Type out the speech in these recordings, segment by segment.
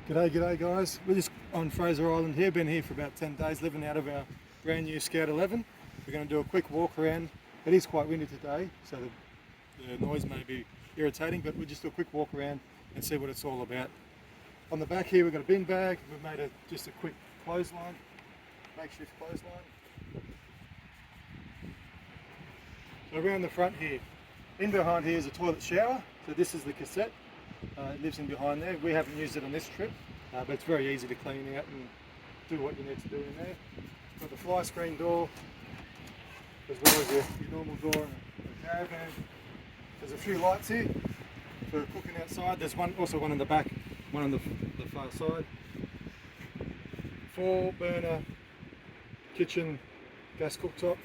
G'day guys, we're just on Fraser Island here, been here for about 10 days living out of our brand new Scout 11. We're going to do a quick walk around. It is quite windy today, so the noise may be irritating, but we'll just do a quick walk around and see what it's all about. On the back here we've got a bin bag, we've made just a quick clothesline, makeshift clothesline. So around the front here, in behind here is a toilet shower, so this is the cassette. It lives in behind there. We haven't used it on this trip, but it's very easy to clean out and do what you need to do in there. Got the fly screen door, as well as your normal door and the caravan. There's a few lights here for cooking outside. There's also one in the back, one on the far side. 4-burner kitchen gas cooktop.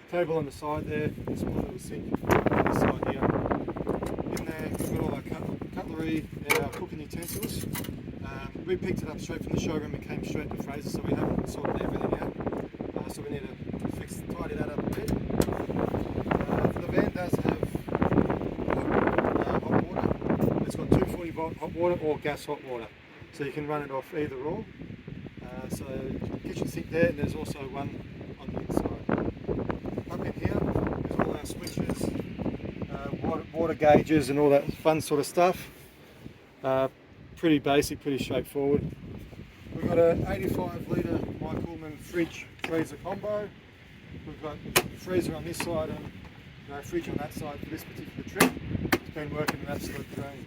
Table on the side there, a small little sink on the side here. In there we've got all our cutlery and our cooking utensils. We picked it up straight from the showroom and came straight to Fraser, so we haven't sorted everything out. So we need to tidy that up a bit. The van does have hot water. It's got 240 volt hot water or gas hot water, so you can run it off either or. So kitchen sink there, and there's also one on the inside. Up in here is all our switches, water gauges and all that fun sort of stuff. Pretty basic, pretty straightforward. We've got an 85 litre Mike fridge freezer combo. We've got a freezer on this side and no fridge on that side for this particular trip. It's been working an absolute drain.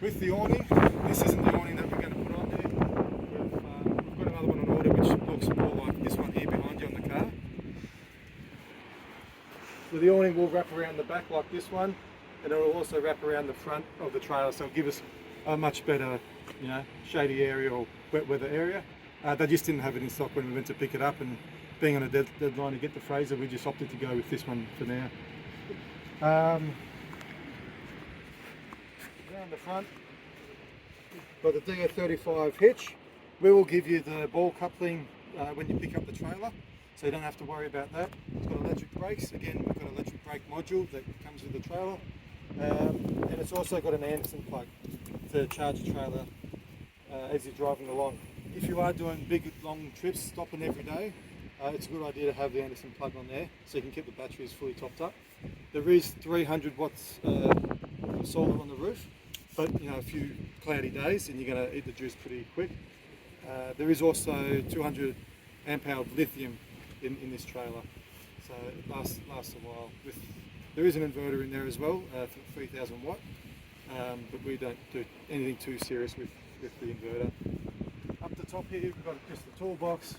With the awning, this isn't the awning that we're going to put on there. We've got another one on order which looks more like this one here behind you on the car. So the awning will wrap around the back like this one, and it will also wrap around the front of the trailer, so it'll give us a much better, shady area or wet weather area. They just didn't have it in stock when we went to pick it up, and being on a deadline to get the Fraser, we just opted to go with this one for now. Around the front, got the DA35 hitch. We will give you the ball coupling when you pick up the trailer, so you don't have to worry about that. It's got electric brakes. Again, we've got an electric brake module that comes with the trailer. And it's also got an Anderson plug to charge the trailer as you're driving along. If you are doing big long trips, stopping every day, it's a good idea to have the Anderson plug on there so you can keep the batteries fully topped up. There is 300 watts solar on the roof, but a few cloudy days and you're going to eat the juice pretty quick. There is also 200 amp hour lithium in this trailer, so it lasts a while. There is an inverter in there as well for 3000 watt, but we don't do anything too serious with the inverter. Up the top here we've got just the toolbox.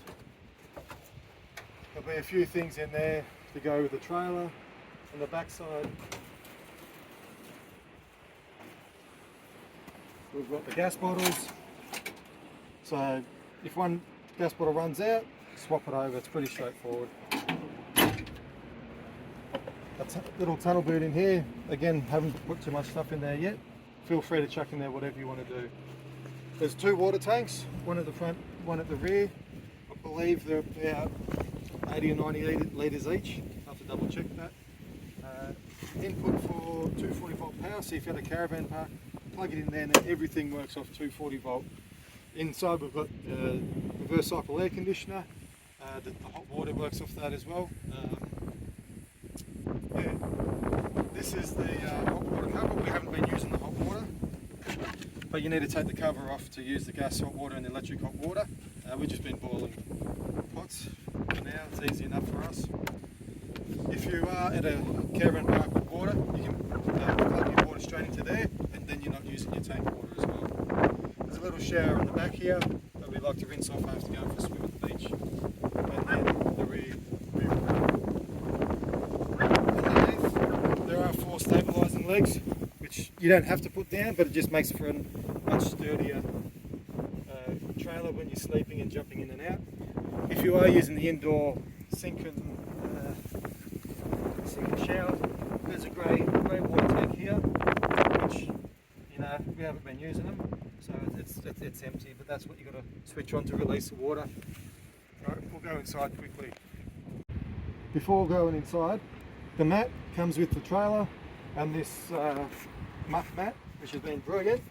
There'll be a few things in there to go with the trailer. On the back side we've got the gas bottles, so if one gas bottle runs out, swap it over. It's pretty straightforward. A little tunnel boot in here. Again, haven't put too much stuff in there yet. Feel free to chuck in there whatever you want to do. There's 2 water tanks, one at the front, one at the rear. I believe they're about 80 or 90 litres each. I'll have to double check that. Input for 240 volt power, so if you had a caravan park, plug it in there and then everything works off 240 volt. Inside we've got reverse cycle air conditioner. The hot water works off that as well. This is the hot water cover. We haven't been using the hot water, but you need to take the cover off to use the gas hot water and the electric hot water. We've just been boiling pots for now. It's easy enough for us. If you are at a caravan park with water, you can plug your water straight into there, and then you're not using your tank water as well. There's a little shower in the back here that we like to rinse off after going for a swim at the beach. And then the rear underneath, there are 4 stabilising legs, which you don't have to put down, but it just makes for a much sturdier trailer when you're sleeping and jumping in and out. If you are using the indoor sink and shower, there's a grey water tank here, which we haven't been using them, so it's empty, but that's what you've got to switch on to release the water. Alright, we'll go inside quickly. Before going inside, the mat comes with the trailer and this muff mat, which has been brilliant.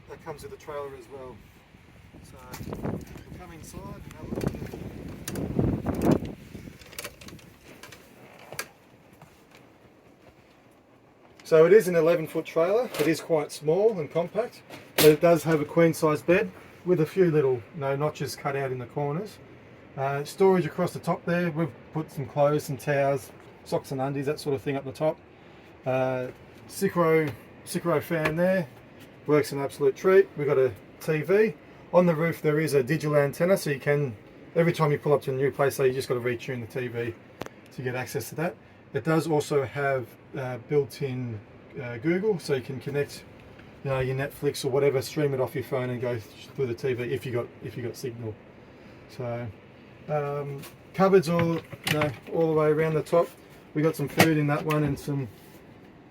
that comes with the trailer as well. So we'll come inside and have a look at it. So it is an 11-foot trailer. It is quite small and compact, but it does have a queen size bed with a few little notches cut out in the corners. Storage across the top there. We've put some clothes, some towels, socks and undies, that sort of thing up the top. Sycro fan there, works an absolute treat. We've got a TV. On the roof there is a digital antenna, so you can, every time you pull up to a new place, so you just got to retune the TV to get access to that. It does also have built-in Google, so you can connect your Netflix or whatever, stream it off your phone and go through the TV if you got signal. So cupboards all the way around the top. We got some food in that one and some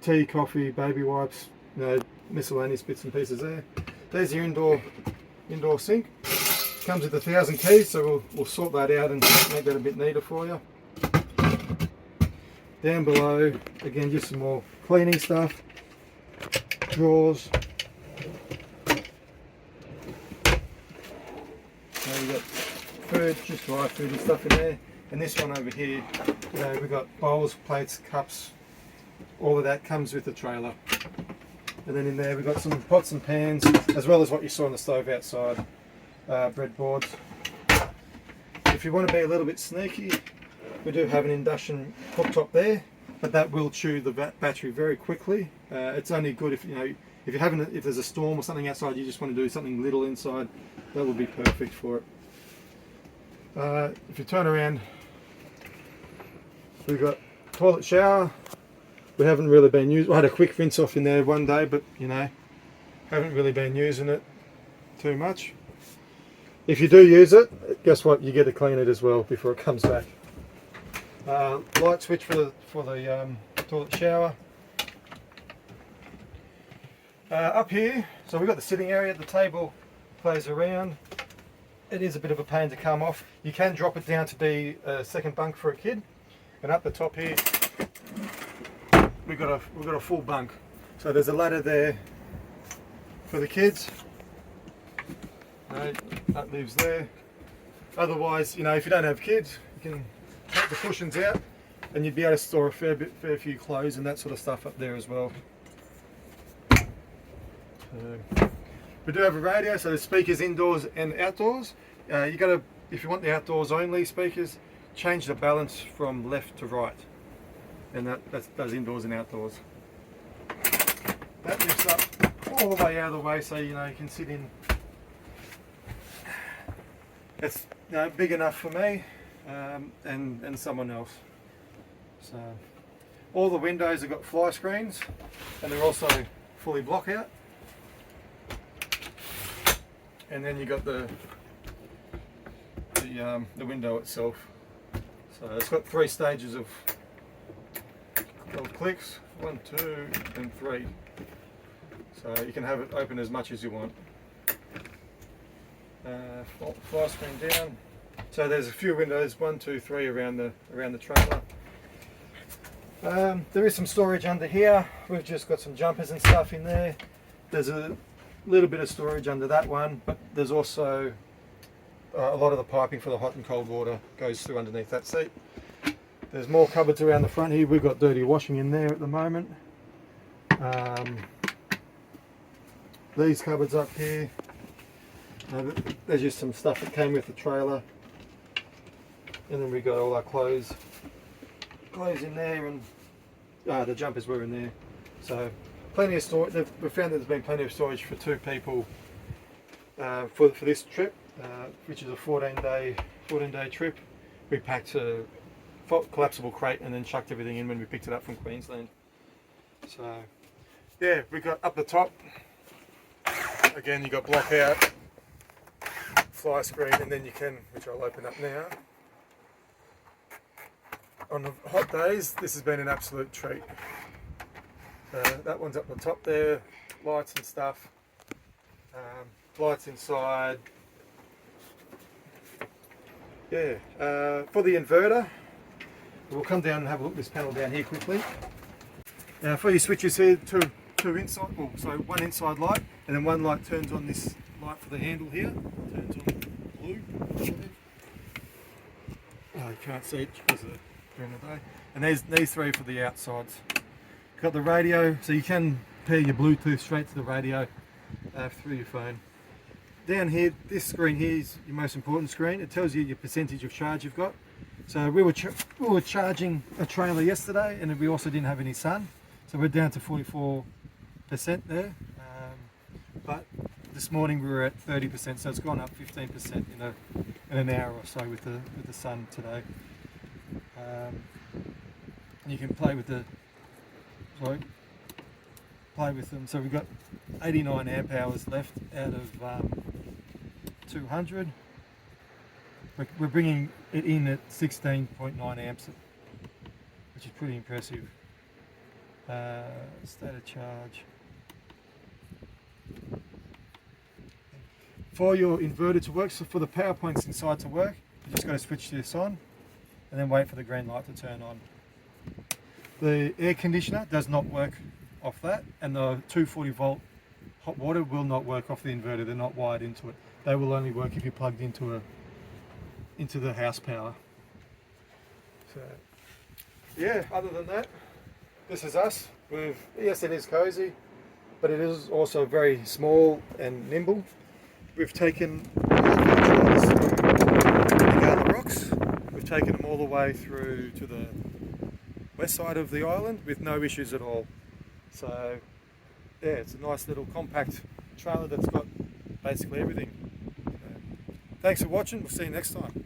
tea, coffee, baby wipes, miscellaneous bits and pieces there. There's your indoor sink. Comes with 1,000 keys, so we'll sort that out and make that a bit neater for you. Down below, again, just some more cleaning stuff, drawers. Now we've got food, just dry food and stuff in there. And this one over here, we've got bowls, plates, cups, all of that comes with the trailer. And then in there we've got some pots and pans, as well as what you saw on the stove outside, breadboards. If you want to be a little bit sneaky, we do have an induction cooktop there, but that will chew the battery very quickly. It's only good if if there's a storm or something outside, you just want to do something little inside, that will be perfect for it. If you turn around, we've got toilet shower. We haven't really been using. I had a quick rinse off in there one day, but haven't really been using it too much. If you do use it, guess what? You get to clean it as well before it comes back. Light switch for the toilet shower. Up here, so we've got the sitting area. The table plays around. It is a bit of a pain to come off. You can drop it down to be a second bunk for a kid. And up the top here, we've got a full bunk. So there's a ladder there for the kids. That lives there. Otherwise, if you don't have kids, you can take the cushions out, and you'd be able to store a fair few clothes and that sort of stuff up there as well. We do have a radio, so there's speakers indoors and outdoors. If you want the outdoors only speakers, change the balance from left to right, and that does indoors and outdoors. That lifts up all the way out of the way, so you can sit in. It's big enough for me and someone else. So all the windows have got fly screens, and they're also fully block out. And then you got the window itself. So it's got 3 stages of clicks, 1, 2, and 3. So you can have it open as much as you want. Fly screen down. So there's a few windows, 1, 2, 3 around the trailer. There is some storage under here. We've just got some jumpers and stuff in there. There's a little bit of storage under that one, but there's also a lot of the piping for the hot and cold water goes through underneath that seat. There's more cupboards around the front here. We've got dirty washing in there at the moment. These cupboards up here, there's just some stuff that came with the trailer, and then we got all our clothes in there, and the jumpers were in there. So plenty of storage. We found that there's been plenty of storage for 2 people for this trip, which is a 14-day trip. We packed a collapsible crate and then chucked everything in when we picked it up from Queensland. So yeah, we got up the top. Again, you got block out, fly screen, and then you can, which I'll open up now. On the hot days, this has been an absolute treat. That one's up the top there, lights and stuff, lights inside. Yeah, for the inverter, we'll come down and have a look at this panel down here quickly. Now for your switches here, two two inside, well, so one inside light, and then one light turns on this light for the handle here, turns on blue. Oh, you can't see it because of during the day. And there's these three for the outsides. Got the radio, so you can pair your Bluetooth straight to the radio through your phone. Down here, this screen here is your most important screen. It tells you your percentage of charge you've got. So we were charging a trailer yesterday, and we also didn't have any sun, so we're down to 44% there. But this morning we were at 30%, so it's gone up 15% in an hour or so with the sun today. You can play with them. So we've got 89 amp hours left out of 200. We're bringing it in at 16.9 amps, which is pretty impressive. State of charge. For your inverter to work, so for the power points inside to work, you just got to switch this on and then wait for the green light to turn on. The air conditioner does not work off that, and the 240 volt hot water will not work off the inverter. They're not wired into it. They will only work if you're plugged into the house power. So yeah, other than that, this is us. Yes, it is cozy, but it is also very small and nimble. We've taken all of our trailers through the Garland Rocks. We've taken them all the way through to the west side of the island with no issues at all. So yeah, it's a nice little compact trailer that's got basically everything. So, thanks for watching. We'll see you next time.